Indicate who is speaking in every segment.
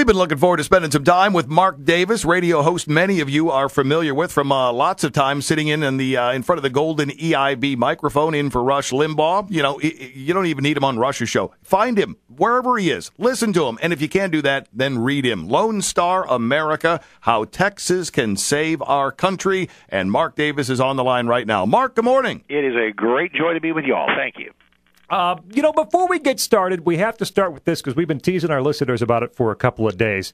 Speaker 1: We've been looking forward to spending some time with Mark Davis, radio host many of you are familiar with from lots of times sitting in front of the golden EIB microphone in for Rush Limbaugh. You know, you don't even need him on Rush's show. Find him wherever he is. Listen to him. And if you can't do that, then read him. Lone Star America, How Texas Can Save Our Country. And Mark Davis is on the line right now. Mark, good morning.
Speaker 2: It is a great joy to be with you all. Thank you.
Speaker 3: Before we get started, we have to start with this because we've been teasing our listeners about it for a couple of days.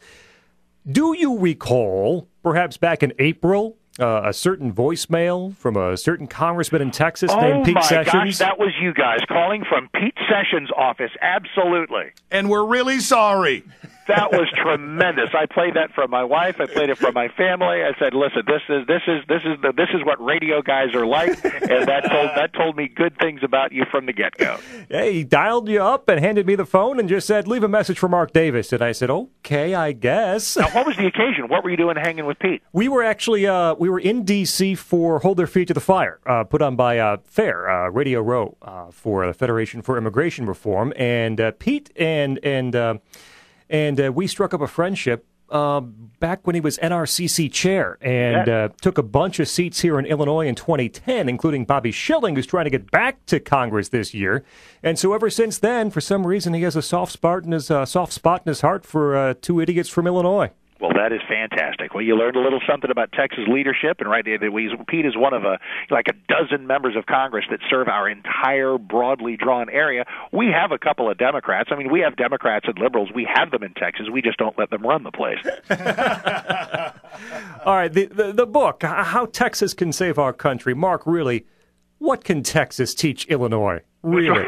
Speaker 3: Do you recall, perhaps back in April, a certain voicemail from a certain congressman in Texas named Pete Sessions?
Speaker 2: Oh, my gosh, that was you guys calling from Pete Sessions' office. Absolutely.
Speaker 1: And we're really sorry.
Speaker 2: That was tremendous. I played that for my wife. I played it for my family. I said, "Listen, this is what radio guys are like," and that told me good things about you from the get-go.
Speaker 3: Yeah, he dialed you up and handed me the phone and just said, "Leave a message for Mark Davis." And I said, "Okay, I guess."
Speaker 2: Now, what was the occasion? What were you doing hanging with Pete?
Speaker 3: We were actually we were in D.C. for Hold Their Feet to the Fire, put on by FAIR, Radio Row, for the Federation for Immigration Reform, and Pete and we struck up a friendship back when he was NRCC chair and took a bunch of seats here in Illinois in 2010, including Bobby Schilling, who's trying to get back to Congress this year. And so ever since then, for some reason, he has a soft spot in his heart for two idiots from Illinois.
Speaker 2: Well, that is fantastic. Well, you learned a little something about Texas leadership, and Pete is one of a dozen members of Congress that serve our entire broadly drawn area. We have a couple of Democrats. I mean, we have Democrats and liberals. We have them in Texas. We just don't let them run the place.
Speaker 3: All right, the book, How Texas Can Save Our Country. Mark, really, what can Texas teach Illinois? Really?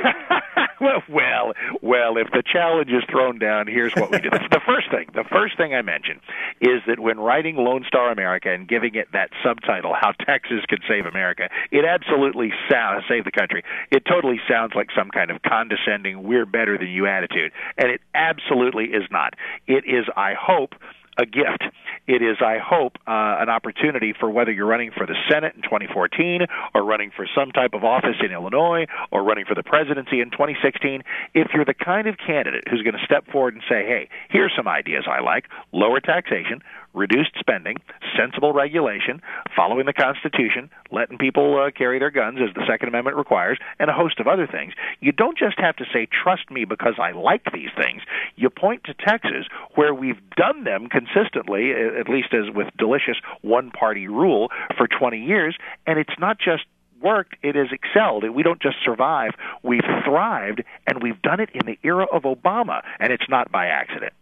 Speaker 2: Well, if the challenge is thrown down, here's what we do. The first thing I mentioned is that when writing Lone Star America and giving it that subtitle, How Texas Can Save America, it absolutely save the country. It totally sounds like some kind of condescending, we're better than you attitude, and it absolutely is not. It is, I hope, a gift. It is, I hope, an opportunity for whether you're running for the Senate in 2014 or running for some type of office in Illinois or running for the presidency in 2016, if you're the kind of candidate who's going to step forward and say, hey, here's some ideas I like: lower taxation, reduced spending, sensible regulation, following the Constitution, letting people carry their guns as the Second Amendment requires, and a host of other things. You don't just have to say, trust me because I like these things. You point to Texas, where we've done them consistently, at least as with delicious one-party rule, for 20 years, and it's not just worked, it has excelled. We don't just survive, we've thrived, and we've done it in the era of Obama, and it's not by accident.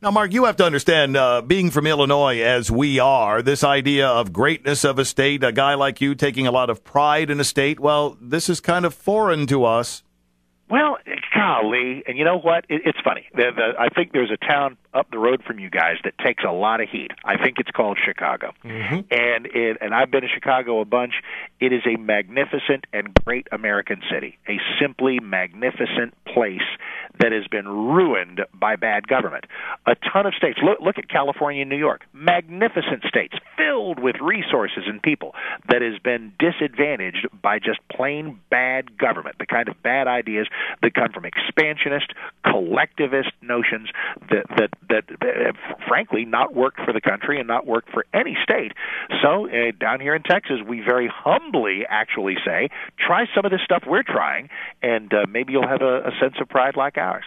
Speaker 1: Now, Mark, you have to understand, being from Illinois as we are, this idea of greatness of a state, a guy like you taking a lot of pride in a state, well, this is kind of foreign to us.
Speaker 2: Well, golly, and you know what? It's funny. I think there's a town up the road from you guys that takes a lot of heat. I think it's called Chicago. Mm-hmm. And I've been to Chicago a bunch. It is a magnificent and great American city, a simply magnificent place that has been ruined by bad government. A ton of states. Look at California and New York. Magnificent states filled with resources and people that has been disadvantaged by just plain bad government, the kind of bad ideas that come from expansionist, collectivist notions that frankly not worked for the country and not worked for any state. So down here in Texas, we very humbly actually say, try some of this stuff we're trying, and maybe you'll have a sense of pride like ours.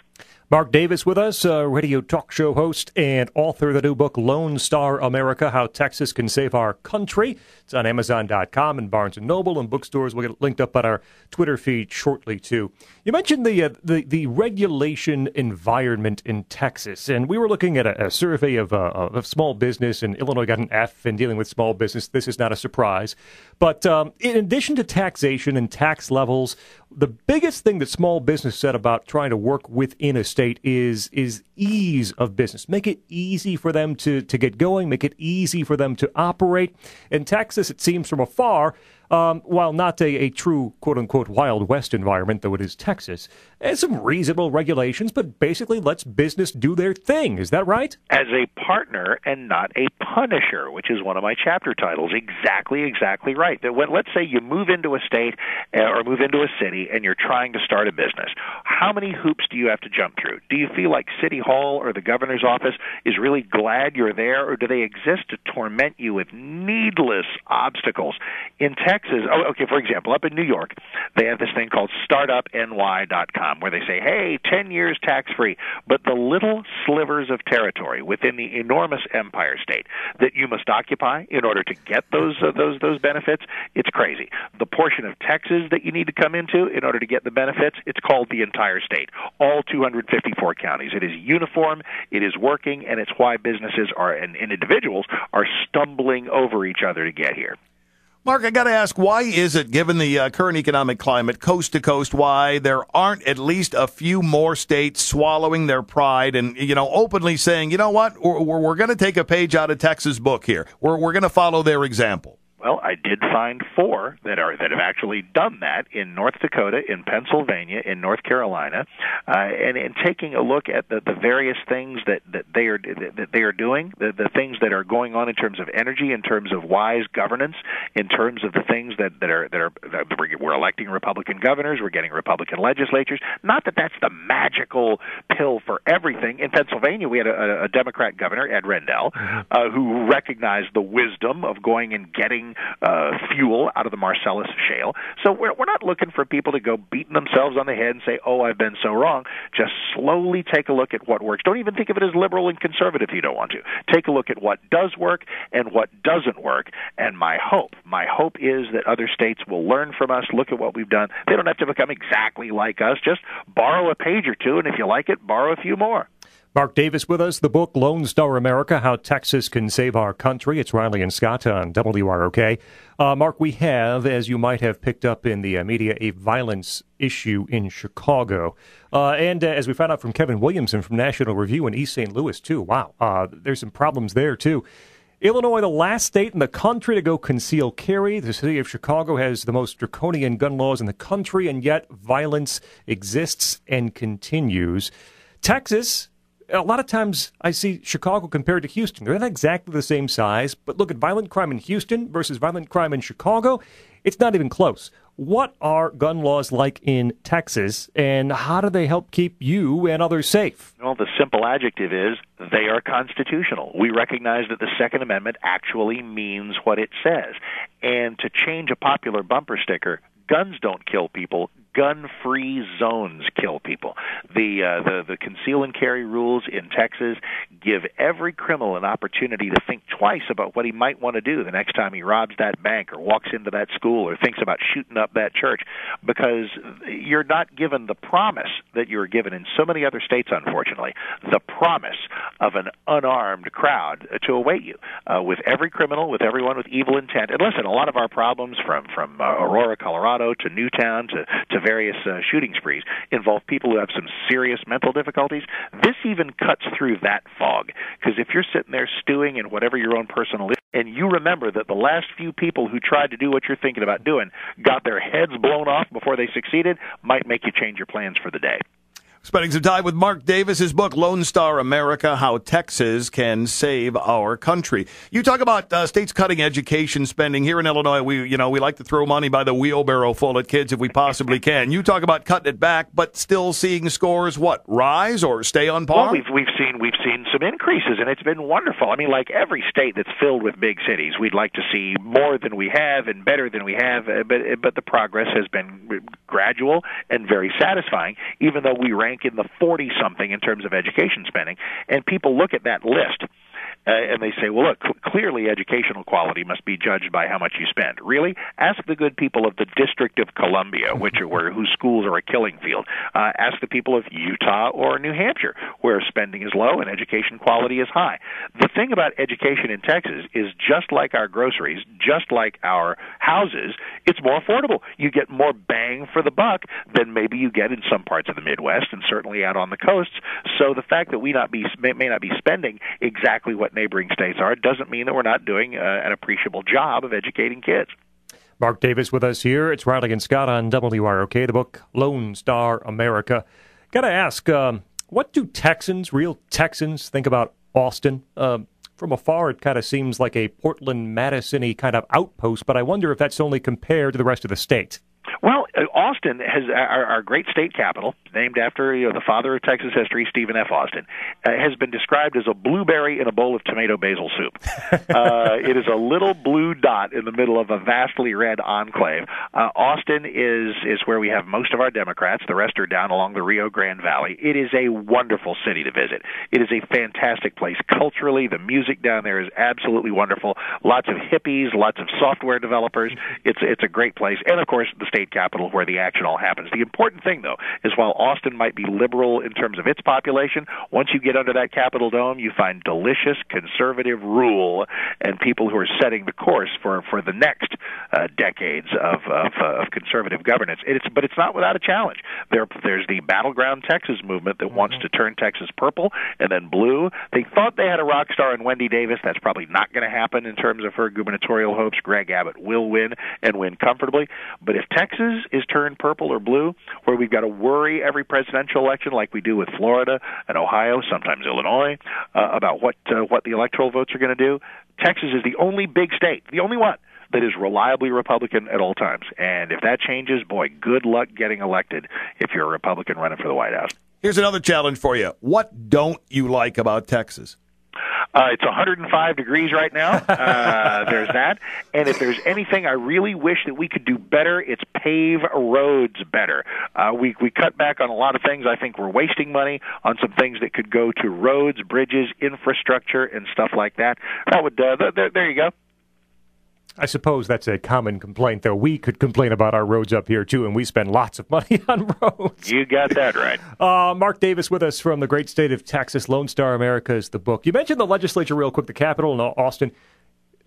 Speaker 3: Mark Davis with us, radio talk show host and author of the new book, Lone Star America, How Texas Can Save Our Country. It's on Amazon.com and Barnes & Noble and bookstores. We'll get it linked up on our Twitter feed shortly, too. You mentioned the regulation environment in Texas, and we were looking at a survey of small business, and Illinois got an F in dealing with small business. This is not a surprise. But in addition to taxation and tax levels, the biggest thing that small business said about trying to work within a state is ease of business. Make it easy for them to get going. Make it easy for them to operate. In Texas, it seems from afar, while not a true quote-unquote Wild West environment, though it is Texas, and some reasonable regulations, but basically lets business do their thing. Is that right?
Speaker 2: As a partner and not a punisher, which is one of my chapter titles. Exactly right. That let's say you move into a state or move into a city and you're trying to start a business. How many hoops do you have to jump through? Do you feel like City Hall or the governor's office is really glad you're there, or do they exist to torment you with needless obstacles? In Texas, for example, up in New York, they have this thing called startupny.com where they say, hey, 10 years tax-free, but the little slivers of territory within the enormous empire state that you must occupy in order to get those benefits, it's crazy. The portion of Texas that you need to come into in order to get the benefits, it's called the entire state, all 254 counties. It is uniform, it is working, and it's why businesses and individuals are stumbling over each other to get here.
Speaker 1: Mark, I got to ask, why is it, given the current economic climate, coast to coast, why there aren't at least a few more states swallowing their pride and, openly saying, you know what, we're going to take a page out of Texas' book here. We're going to follow their example.
Speaker 2: Well, I did find 4 that have actually done that in North Dakota, in Pennsylvania, in North Carolina, and in taking a look at the various things that they are doing, the things that are going on in terms of energy, in terms of wise governance, in terms of the things that we're electing Republican governors, we're getting Republican legislatures. Not that that's the magical pill for everything. In Pennsylvania, we had a Democrat governor, Ed Rendell, who recognized the wisdom of going and getting fuel out of the Marcellus shale. So we're not looking for people to go beating themselves on the head and say, oh, I've been so wrong. Just slowly take a look at what works. Don't even think of it as liberal and conservative if you don't want to. Take a look at what does work and what doesn't work. And my hope is that other states will learn from us, look at what we've done. They don't have to become exactly like us. Just borrow a page or two, and if you like it, borrow a few more.
Speaker 3: Mark Davis with us, the book Lone Star America, How Texas Can Save Our Country. It's Riley and Scot on WROK. Mark, we have, as you might have picked up in the media, a violence issue in Chicago. And as we found out from Kevin Williamson from National Review in East St. Louis, too. Wow, there's some problems there, too. Illinois, the last state in the country to go conceal carry. The city of Chicago has the most draconian gun laws in the country, and yet violence exists and continues. Texas, a lot of times I see Chicago compared to Houston. They're not exactly the same size, but look at violent crime in Houston versus violent crime in Chicago. It's not even close. What are gun laws like in Texas, and how do they help keep you and others safe?
Speaker 2: Well, the simple adjective is they are constitutional. We recognize that the Second Amendment actually means what it says. And to change a popular bumper sticker, guns don't kill people. Gun-free zones kill people. The conceal and carry rules in Texas give every criminal an opportunity to think twice about what he might want to do the next time he robs that bank or walks into that school or thinks about shooting up that church, because you're not given the promise that you're given in so many other states, unfortunately, the promise of an unarmed crowd to await you. With every criminal, with everyone with evil intent. And listen, a lot of our problems from Aurora, Colorado to Newtown to various shooting sprees involve people who have some serious mental difficulties. This even cuts through that fog, because if you're sitting there stewing in whatever your own personal is, and you remember that the last few people who tried to do what you're thinking about doing got their heads blown off before they succeeded, might make you change your plans for the day.
Speaker 1: Spending some time with Mark Davis, his book, Lone Star America, How Texas Can Save Our Country. You talk about states cutting education spending. Here in Illinois, we like to throw money by the wheelbarrow full at kids if we possibly can. You talk about cutting it back, but still seeing scores, rise or stay on par?
Speaker 2: Well, we've seen some increases, and it's been wonderful. I mean, like every state that's filled with big cities, we'd like to see more than we have and better than we have, but the progress has been gradual and very satisfying, even though we rank in the 40-something in terms of education spending. And people look at that list and they say, well, look, clearly educational quality must be judged by how much you spend. Really? Ask the good people of the District of Columbia, whose schools are a killing field. Ask the people of Utah or New Hampshire, where spending is low and education quality is high. The thing about education in Texas is, just like our groceries, just like our houses, it's more affordable. You get more bang for the buck than maybe you get in some parts of the Midwest and certainly out on the coasts. So the fact that we may not be spending exactly what neighboring states are doesn't mean that we're not doing an appreciable job of educating kids.
Speaker 3: Mark Davis with us here. It's Riley and Scott on WROK, the book Lone Star America. Got to ask, what do Texans, real Texans, think about Austin? From afar, it kind of seems like a Portland, Madison-y kind of outpost, but I wonder if that's only compared to the rest of the state.
Speaker 2: Well, Austin has our great state capital, named after the father of Texas history, Stephen F. Austin, has been described as a blueberry in a bowl of tomato basil soup. It is a little blue dot in the middle of a vastly red enclave. Austin is where we have most of our Democrats. The rest are down along the Rio Grande Valley. It is a wonderful city to visit. It is a fantastic place. Culturally, the music down there is absolutely wonderful. Lots of hippies, lots of software developers. It's a great place. And, of course, the state capital where the action all happens. The important thing, though, is while Austin might be liberal in terms of its population, once you get under that Capitol dome, you find delicious conservative rule and people who are setting the course for the next decades of conservative governance. But it's not without a challenge. There's the Battleground Texas movement that wants to turn Texas purple and then blue. They thought they had a rock star in Wendy Davis. That's probably not going to happen in terms of her gubernatorial hopes. Greg Abbott will win and win comfortably. But if Texas is turned purple or blue, where we've got to worry every presidential election like we do with Florida and Ohio, sometimes Illinois, about what the electoral votes are going to do, Texas is the only big state, the only one, that is reliably Republican at all times. And if that changes, boy, good luck getting elected if you're a Republican running for the White House.
Speaker 1: Here's another challenge for you. What don't you like about Texas?
Speaker 2: It's 105 degrees right now. There's that. And if there's anything I really wish that we could do better, it's pave roads better. We cut back on a lot of things. I think we're wasting money on some things that could go to roads, bridges, infrastructure, and stuff like that. That would there you go.
Speaker 3: I suppose that's a common complaint, though. We could complain about our roads up here, too, and we spend lots of money on roads.
Speaker 2: You got that right.
Speaker 3: Mark Davis with us from the great state of Texas. Lone Star America is the book. You mentioned the legislature real quick, the Capitol in Austin.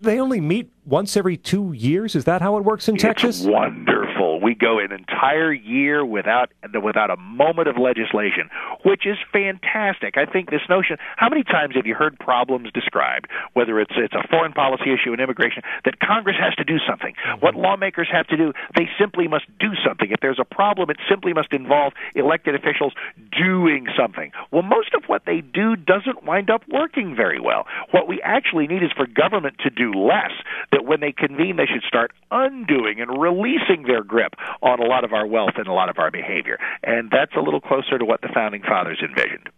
Speaker 3: They only meet once every 2 years? Is that how it works in Texas?
Speaker 2: It's wonderful. We go an entire year without a moment of legislation, which is fantastic. I think this notion, how many times have you heard problems described, whether it's a foreign policy issue and immigration, that Congress has to do something? What lawmakers have to do, they simply must do something. If there's a problem, it simply must involve elected officials doing something. Well, most of what they do doesn't wind up working very well. What we actually need is for government to do less, that when they convene, they should start undoing and releasing their grip on a lot of our wealth and a lot of our behavior. And that's a little closer to what the Founding Fathers envisioned.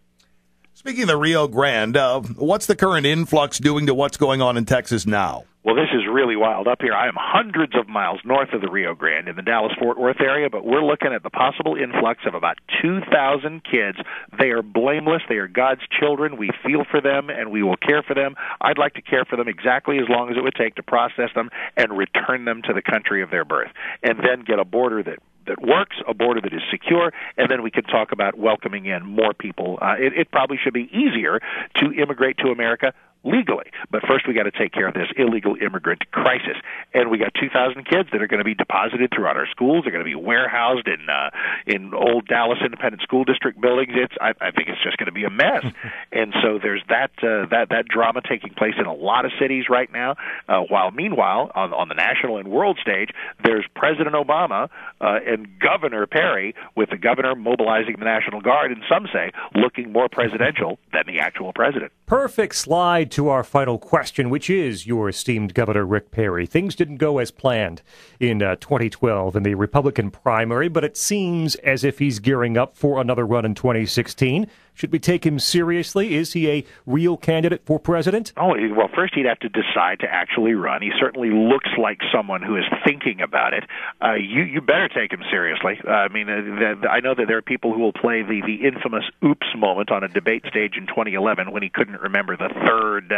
Speaker 1: Speaking of the Rio Grande, what's the current influx doing to what's going on in Texas now?
Speaker 2: Well, this is really wild. Up here, I am hundreds of miles north of the Rio Grande in the Dallas-Fort Worth area, but we're looking at the possible influx of about 2,000 kids. They are blameless. They are God's children. We feel for them, and we will care for them. I'd like to care for them exactly as long as it would take to process them and return them to the country of their birth, and then get a border that works, a border that is secure, and then we can talk about welcoming in more people. It probably should be easier to immigrate to America legally. But first we got to take care of this illegal immigrant crisis. And we got 2,000 kids that are going to be deposited throughout our schools. They're going to be warehoused in old Dallas Independent School District buildings. I think it's just going to be a mess. And so there's that drama taking place in a lot of cities right now. While meanwhile, on the national and world stage, there's President Obama and Governor Perry, with the governor mobilizing the National Guard, and some say looking more presidential than the actual president.
Speaker 3: Perfect slide to our final question, which is your esteemed Governor Rick Perry. Things didn't go as planned in 2012 in the Republican primary, but it seems as if he's gearing up for another run in 2016. Should we take him seriously? Is he a real candidate for president?
Speaker 2: Oh, well, first he'd have to decide to actually run. He certainly looks like someone who is thinking about it. You better take him seriously. I mean, I know that there are people who will play the infamous oops moment on a debate stage in 2011 when he couldn't remember the third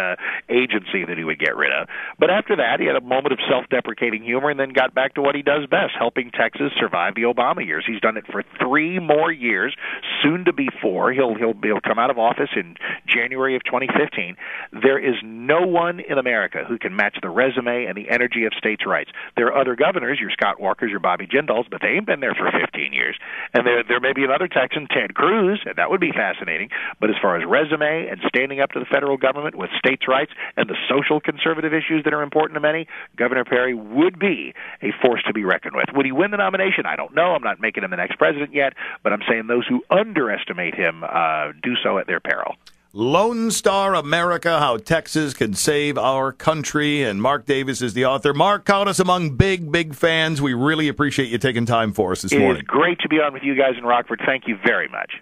Speaker 2: agency that he would get rid of. But after that, he had a moment of self-deprecating humor and then got back to what he does best, helping Texas survive the Obama years. He's done it for 3 more years, soon to be 4. He'll he'll come out of office in January of 2015. There is no one in America who can match the resume and the energy of states' rights. There are other governors, your Scott Walkers, your Bobby Jindals, but they ain't been there for 15 years. And there may be another Texan, Ted Cruz, and that would be fascinating. But as far as resume and standing up to the federal government with states' rights and the social conservative issues that are important to many, Governor Perry would be a force to be reckoned with. Would he win the nomination? I don't know. I'm not making him the next president yet, but I'm saying those who underestimate him do so at their peril.
Speaker 1: Lone Star America, How Texas Can Save Our Country, and Mark Davis is the author. Mark, count us among big fans. We really appreciate you taking time for us this morning.
Speaker 2: It is great to be on with you guys in Rockford. Thank you very much.